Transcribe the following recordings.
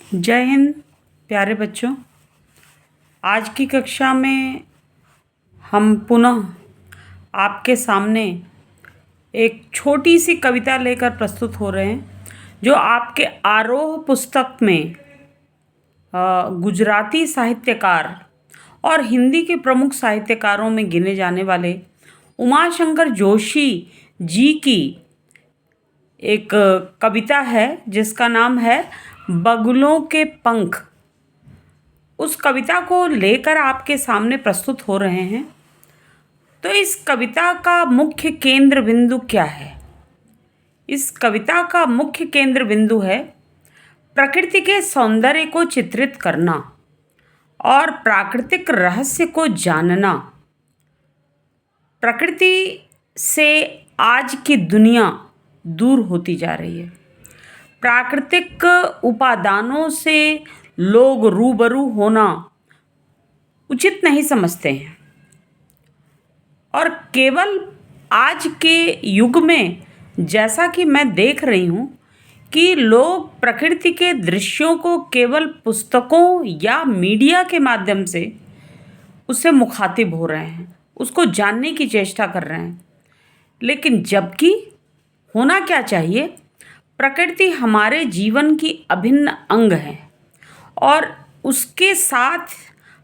जय हिंद प्यारे बच्चों। आज की कक्षा में हम पुनः आपके सामने एक छोटी सी कविता लेकर प्रस्तुत हो रहे हैं जो आपके आरोह पुस्तक में गुजराती साहित्यकार और हिंदी के प्रमुख साहित्यकारों में गिने जाने वाले उमाशंकर जोशी जी की एक कविता है जिसका नाम है बगुलों के पंख। उस कविता को लेकर आपके सामने प्रस्तुत हो रहे हैं। तो इस कविता का मुख्य केंद्र बिंदु क्या है? इस कविता का मुख्य केंद्र बिंदु है प्रकृति के सौंदर्य को चित्रित करना और प्राकृतिक रहस्य को जानना। प्रकृति से आज की दुनिया दूर होती जा रही है। प्राकृतिक उपादानों से लोग रूबरू होना उचित नहीं समझते हैं और केवल आज के युग में जैसा कि मैं देख रही हूँ कि लोग प्रकृति के दृश्यों को केवल पुस्तकों या मीडिया के माध्यम से उससे मुखातिब हो रहे हैं, उसको जानने की चेष्टा कर रहे हैं। लेकिन जबकि होना क्या चाहिए, प्रकृति हमारे जीवन की अभिन्न अंग है और उसके साथ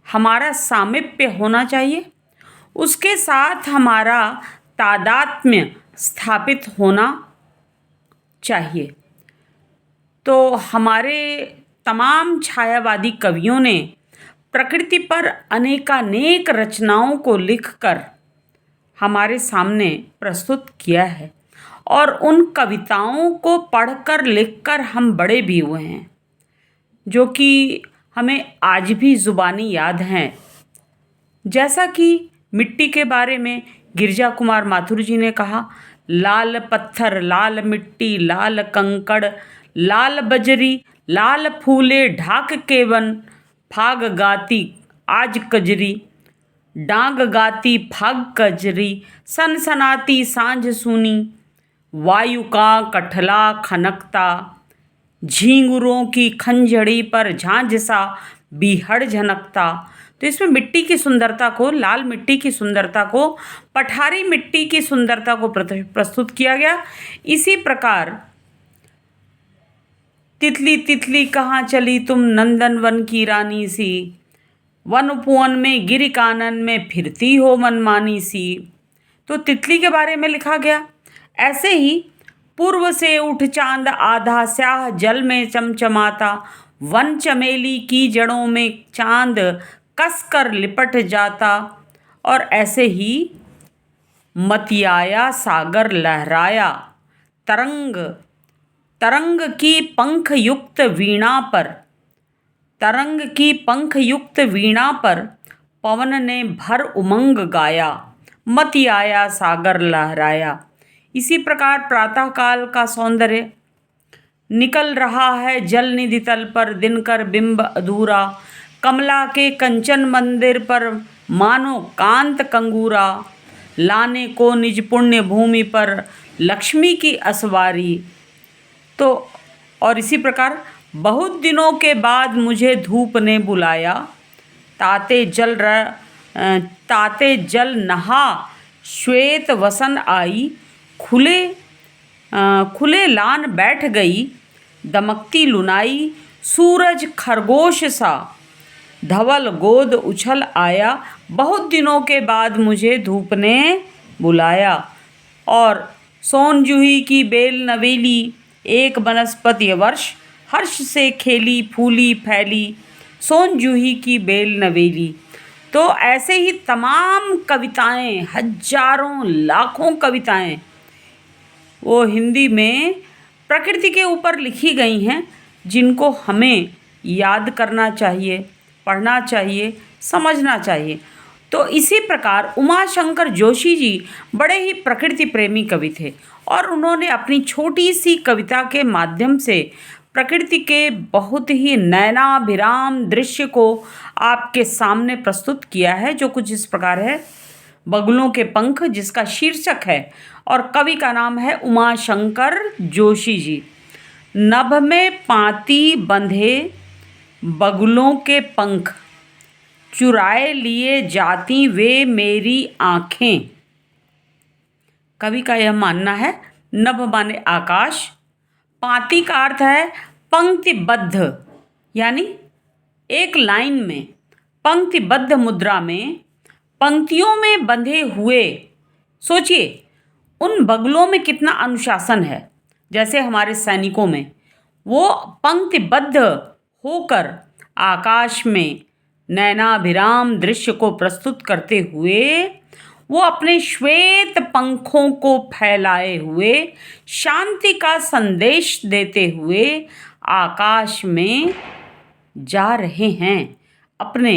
हमारा सामीप्य होना चाहिए, उसके साथ हमारा तादात्म्य स्थापित होना चाहिए। तो हमारे तमाम छायावादी कवियों ने प्रकृति पर अनेकानेक रचनाओं को लिखकर हमारे सामने प्रस्तुत किया है और उन कविताओं को पढ़कर लिखकर हम बड़े भी हुए हैं, जो कि हमें आज भी ज़ुबानी याद हैं। जैसा कि मिट्टी के बारे में गिरिजा कुमार माथुर जी ने कहा, लाल पत्थर लाल मिट्टी लाल कंकड़ लाल बजरी लाल फूले ढाक के वन, फाग गाती आज कजरी डांग गाती फाग कजरी, सनसनाती सांझ सुनी वायु का कठला खनकता, झींगुरों की खंजड़ी पर झांझ सा बीहड़ झनकता। तो इसमें मिट्टी की सुंदरता को, लाल मिट्टी की सुंदरता को, पठारी मिट्टी की सुंदरता को प्रस्तुत किया गया। इसी प्रकार तितली तितली कहाँ चली तुम नंदन वन की रानी सी, वन उपवन में गिरी कानन में फिरती हो मनमानी सी। तो तितली के बारे में लिखा गया। ऐसे ही पूर्व से उठ चांद आधा स्याह जल में चमचमाता, वन चमेली की जड़ों में चांद कसकर लिपट जाता। और ऐसे ही मतियाया सागर लहराया, तरंग तरंग की पंख युक्त वीणा पर, तरंग की पंख युक्त वीणा पर पवन ने भर उमंग गाया, मतियाया सागर लहराया। इसी प्रकार प्रातःकाल का सौंदर्य, निकल रहा है जल निधि तल पर दिनकर बिंब अधूरा, कमला के कंचन मंदिर पर मानो कांत कंगूरा, लाने को निज पुण्य भूमि पर लक्ष्मी की असवारी। तो और इसी प्रकार बहुत दिनों के बाद मुझे धूप ने बुलाया, ताते जल नहा श्वेत वसन आई, खुले लान बैठ गई दमकती लुनाई, सूरज खरगोश सा धवल गोद उछल आया, बहुत दिनों के बाद मुझे धूप ने बुलाया। और सोन जूही की बेल नवेली एक बनस्पति वर्ष, हर्ष से खेली फूली फैली सोन जूही की बेल नवेली। तो ऐसे ही तमाम कविताएं, हजारों लाखों कविताएं वो हिंदी में प्रकृति के ऊपर लिखी गई हैं, जिनको हमें याद करना चाहिए, पढ़ना चाहिए, समझना चाहिए। तो इसी प्रकार उमाशंकर जोशी जी बड़े ही प्रकृति प्रेमी कवि थे और उन्होंने अपनी छोटी सी कविता के माध्यम से प्रकृति के बहुत ही नयनाभिराम दृश्य को आपके सामने प्रस्तुत किया है, जो कुछ इस प्रकार है। बगुलों के पंख, जिसका शीर्षक है, और कवि का नाम है उमाशंकर जोशी जी। नभ में पाती बंधे बगुलों के पंख, चुराए लिए जाती वे मेरी आँखें। कवि का यह मानना है। नभ माने आकाश, पाँति का अर्थ है पंक्तिबद्ध, यानी एक लाइन में, पंक्तिबद्ध मुद्रा में, पंक्तियों में बंधे हुए। सोचिए उन बगुलों में कितना अनुशासन है, जैसे हमारे सैनिकों में। वो पंक्तिबद्ध होकर आकाश में नैनाभिराम दृश्य को प्रस्तुत करते हुए वो अपने श्वेत पंखों को फैलाए हुए शांति का संदेश देते हुए आकाश में जा रहे हैं, अपने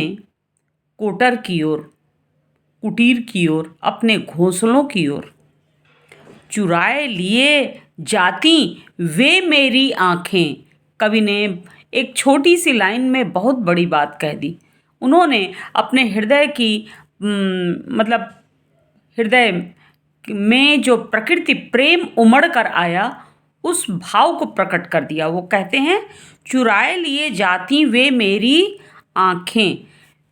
कोटर की ओर, कुटीर की ओर, अपने घोंसलों की ओर। चुराए लिए जाती वे मेरी आँखें। कवि ने एक छोटी सी लाइन में बहुत बड़ी बात कह दी। उन्होंने अपने हृदय की मतलब हृदय में जो प्रकृति प्रेम उमड़ कर आया, उस भाव को प्रकट कर दिया। वो कहते हैं, चुराए लिए जाती वे मेरी आँखें,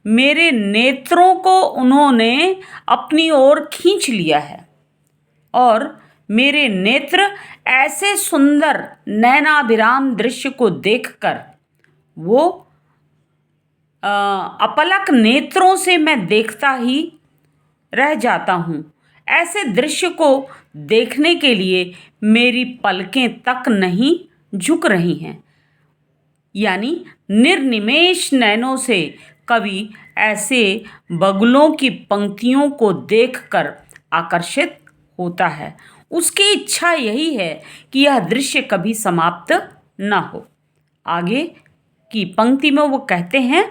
मेरे नेत्रों को उन्होंने अपनी ओर खींच लिया है और मेरे नेत्र ऐसे सुंदर नैनाभिराम दृश्य को देखकर वो अपलक नेत्रों से मैं देखता ही रह जाता हूँ। ऐसे दृश्य को देखने के लिए मेरी पलकें तक नहीं झुक रही हैं। यानी निर्निमेष नैनों से कवि ऐसे बगुलों की पंक्तियों को देखकर आकर्षित होता है। उसकी इच्छा यही है कि यह दृश्य कभी समाप्त न हो। आगे की पंक्ति में वो कहते हैं,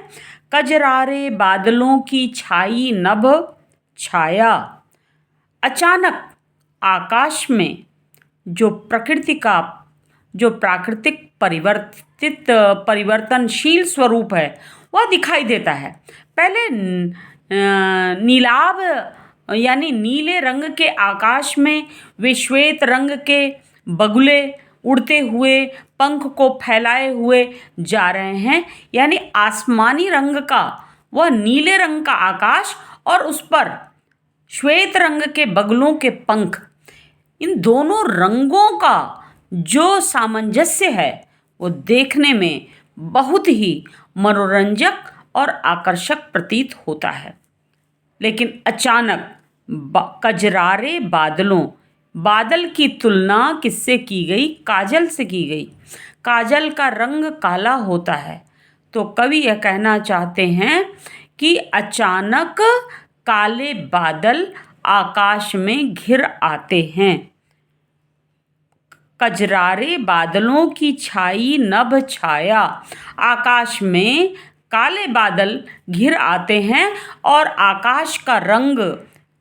कजरारे बादलों की छाई नभ छाया। अचानक आकाश में जो प्राकृतिक परिवर्तनशील स्वरूप है वह दिखाई देता है। पहले नीलाभ यानी नीले रंग के आकाश में वे श्वेत रंग के बगुले उड़ते हुए पंख को फैलाए हुए जा रहे हैं। यानी आसमानी रंग का वह नीले रंग का आकाश और उस पर श्वेत रंग के बगुलों के पंख, इन दोनों रंगों का जो सामंजस्य है वो देखने में बहुत ही मनोरंजक और आकर्षक प्रतीत होता है। लेकिन अचानक कजरारे बादल की तुलना किससे की गई? काजल से की गई। काजल का रंग काला होता है, तो कवि यह कहना चाहते हैं कि अचानक काले बादल आकाश में घिर आते हैं। कजरारे बादलों की छाई नभ छाया। आकाश में काले बादल घिर आते हैं और आकाश का रंग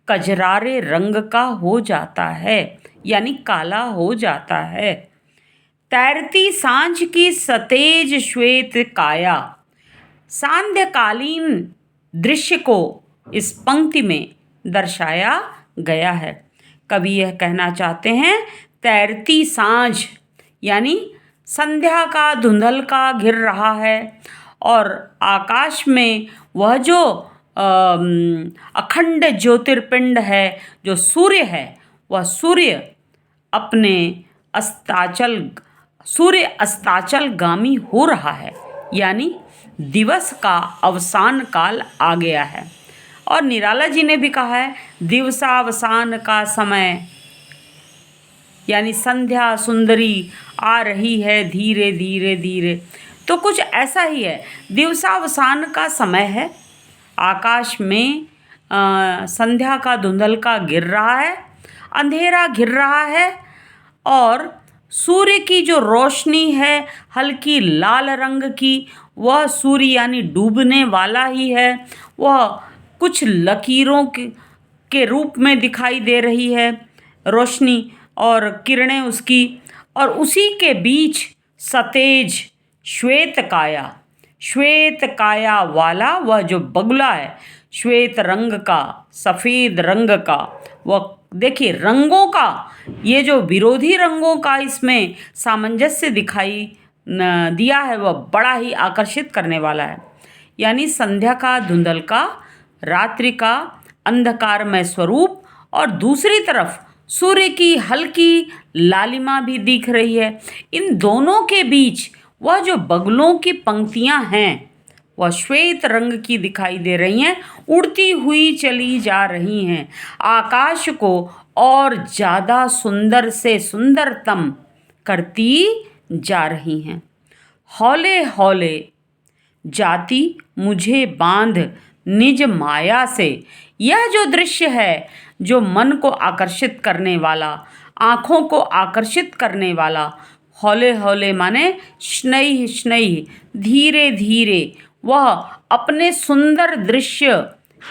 कजरारे रंग का हो जाता है, यानी काला हो जाता है। तैरती सांझ की सतेज श्वेत काया। सांध्यकालीन दृश्य को इस पंक्ति में दर्शाया गया है। कवि यह कहना चाहते हैं, तैरती सांझ यानी संध्या का धुंधलका घिर रहा है और आकाश में वह जो अखंड ज्योतिर्पिंड है, जो सूर्य है, वह सूर्य अस्ताचलगामी हो रहा है। यानी दिवस का अवसान काल आ गया है। और निराला जी ने भी कहा है, दिवसावसान का समय, यानी संध्या सुंदरी आ रही है धीरे धीरे धीरे। तो कुछ ऐसा ही है, दिवसावसान का समय है, आकाश में संध्या का धुंधलका गिर रहा है, अंधेरा घिर रहा है और सूर्य की जो रोशनी है हल्की लाल रंग की, वह सूर्य यानी डूबने वाला ही है, वह कुछ लकीरों के रूप में दिखाई दे रही है रोशनी और किरणें उसकी। और उसी के बीच सतेज श्वेत काया वाला वह जो बगुला है, श्वेत रंग का, सफ़ेद रंग का, वह देखिए रंगों का, ये जो विरोधी रंगों का इसमें सामंजस्य दिखाई दिया है वह बड़ा ही आकर्षित करने वाला है। यानी संध्या का धुंधलका, रात्रि का अंधकारमय स्वरूप और दूसरी तरफ सूर्य की हल्की लालिमा भी दिख रही है। इन दोनों के बीच वह जो बगुलों की पंक्तियां हैं वह श्वेत रंग की दिखाई दे रही हैं, उड़ती हुई चली जा रही हैं, आकाश को और ज़्यादा सुंदर से सुंदरतम करती जा रही हैं। हौले हौले जाती मुझे बांध निज माया से, यह जो दृश्य है, जो मन को आकर्षित करने वाला, आँखों को आकर्षित करने वाला, हौले हौले माने शनैः शनैः, धीरे धीरे वह अपने सुंदर दृश्य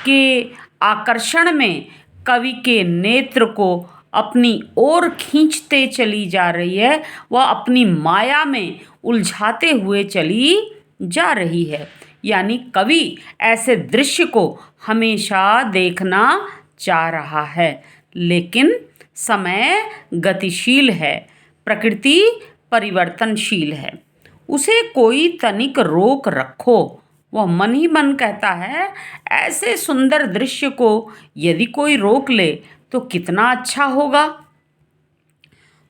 के आकर्षण में कवि के नेत्र को अपनी ओर खींचते चली जा रही है, वह अपनी माया में उलझाते हुए चली जा रही है। यानी कवि ऐसे दृश्य को हमेशा देखना चाह रहा है, लेकिन समय गतिशील है, प्रकृति परिवर्तनशील है, उसे कोई तनिक रोक रखो। वह मन ही मन कहता है, ऐसे सुंदर दृश्य को यदि कोई रोक ले तो कितना अच्छा होगा।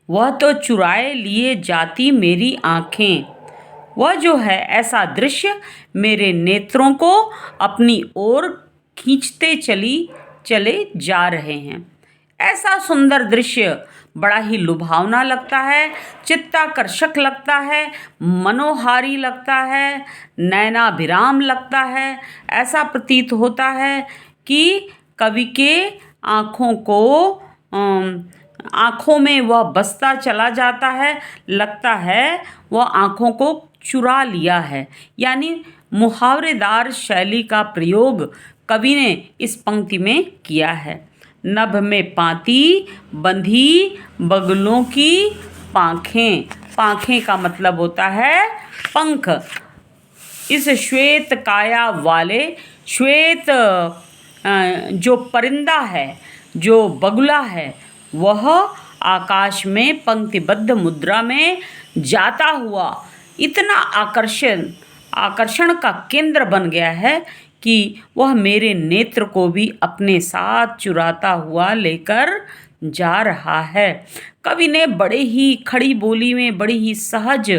वह तो चुराए लिए जाती मेरी आँखें, वह जो है ऐसा दृश्य मेरे नेत्रों को अपनी ओर खींचते चले जा रहे हैं। ऐसा सुंदर दृश्य बड़ा ही लुभावना लगता है, चित्ताकर्षक लगता है, मनोहारी लगता है, नयनाभिराम लगता है। ऐसा प्रतीत होता है कि कवि के आँखों में वह बसता चला जाता है, लगता है वह आँखों को चुरा लिया है। यानी मुहावरेदार शैली का प्रयोग कवि ने इस पंक्ति में किया है। नभ में पाती बंधी बगुलों की पाँखें, पाँखें का मतलब होता है पंख। इस श्वेत काया वाले श्वेत जो परिंदा है, जो बगुला है, वह आकाश में पंक्तिबद्ध मुद्रा में जाता हुआ इतना आकर्षण का केंद्र बन गया है कि वह मेरे नेत्र को भी अपने साथ चुराता हुआ लेकर जा रहा है। कवि ने बड़े ही खड़ी बोली में, बड़ी ही सहज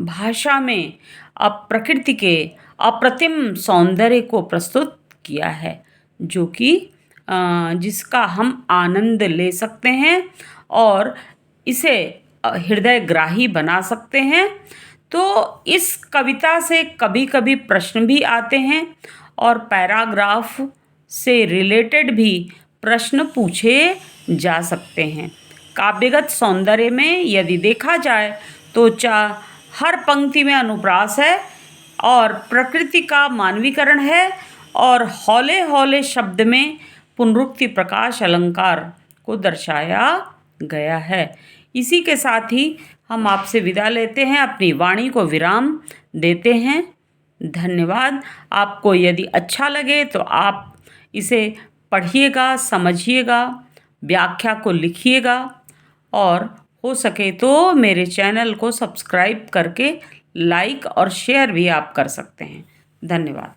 भाषा में प्रकृति के अप्रतिम सौंदर्य को प्रस्तुत किया है, जो कि जिसका हम आनंद ले सकते हैं और इसे हृदयग्राही बना सकते हैं। तो इस कविता से कभी कभी प्रश्न भी आते हैं और पैराग्राफ से रिलेटेड भी प्रश्न पूछे जा सकते हैं। काव्यगत सौंदर्य में यदि देखा जाए तो हर पंक्ति में अनुप्रास है और प्रकृति का मानवीकरण है और हौले हौले शब्द में पुनरुक्ति प्रकाश अलंकार को दर्शाया गया है। इसी के साथ ही हम आपसे विदा लेते हैं, अपनी वाणी को विराम देते हैं। धन्यवाद। आपको यदि अच्छा लगे तो आप इसे पढ़िएगा, समझिएगा, व्याख्या को लिखिएगा और हो सके तो मेरे चैनल को सब्सक्राइब करके लाइक और शेयर भी आप कर सकते हैं। धन्यवाद।